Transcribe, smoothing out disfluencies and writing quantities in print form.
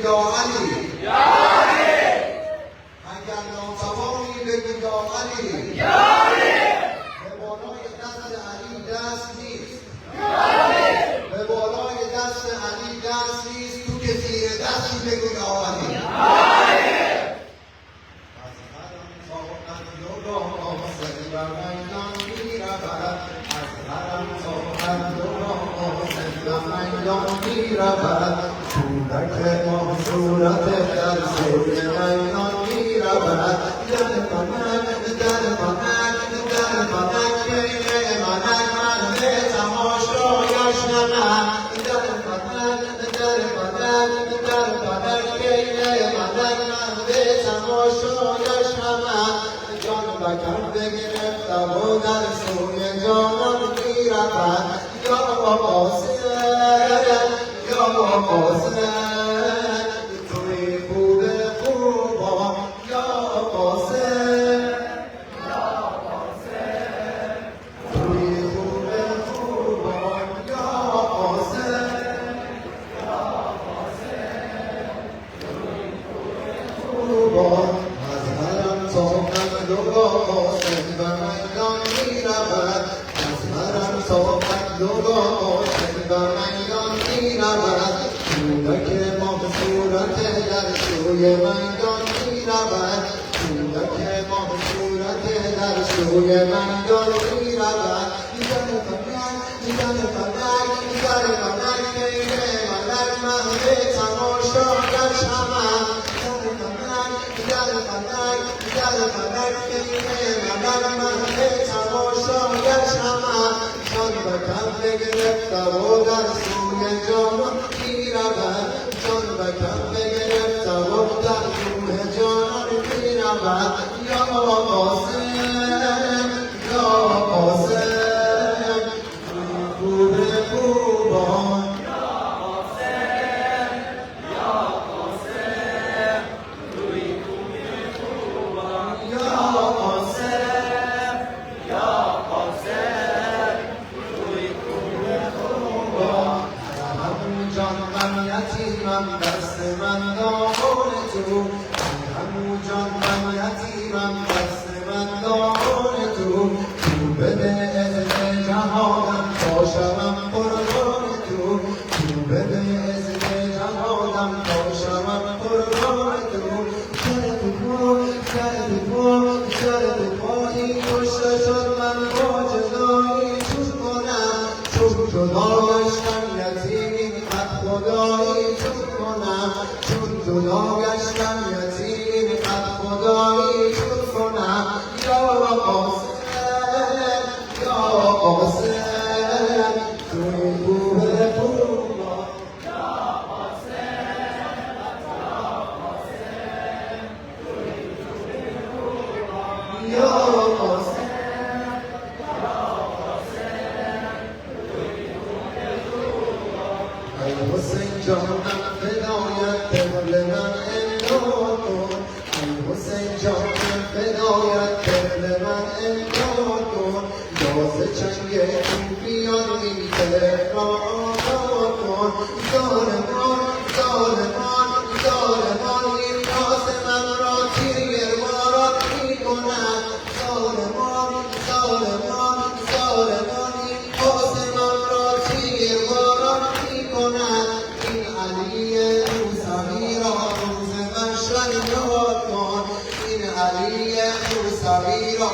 یا علی یا علی اگر ناتوانی بگو یا علی یا علی به بالای دست علی دست نیست یا علی به بالای دست علی دست نیست تو که زیر دستی بگو یا علی از حرم تا اندرا سر و میدان میرود از حرم تا اندرا سر و میدان میرود کودک ما صورت در سوی میدان میرود در منک در منک در منک بین منک من به تماشایش نمک در منک در منک در منک بین منک من به تماشایش نمک جان بکن بگرفت و در سوی جانان میرود یا قاسم یا قاسم توی خوب خوبان یا قاسم توی خوب خوبان یا قاسم خوبان از حرم تا اندرا قاسم به میدان میرود از حرم تا اندرا قاسم به میدان میرود کودک ما صورت در سوی میدان میرود کودک ما صورت در سوی میدان میرود در فلک در فلک بین ملک من به تماشایش همم در فلک بین ملک من به تماشایش همم جان به کف بگرفت و در سوی جانان میرود جان به کف بگرفت و در روح جانان میرود یا قاسم یا قاسم خوب خوبان جان من یتیمم دست من دامان تو همون جان من یتیمم دست من دامان تو بده اذن جهادم تا شوم قربان تو بده اذن جهادم تا شوم قربان تو سر پایی کشته شد من با جدایی چون کنم چون جدا گشتم یتیم خدایی چون کنم چون جدا گشتم یتیم خدایی چون کنم یا قاسم یا قاسم توی کوه خوبان یا قاسم ای حسین جانم فدایت دل من امداد کن ای حسین جانم فدایت دل من امداد کن یاز چنگ خوبیان این دل را آباد کن ظالمان این قاسمم را تیرواران میکنند ظالمان این قاسمم را تیرواران میکنند این علی موسوی را روز محشر یاد کن این علی موسوی را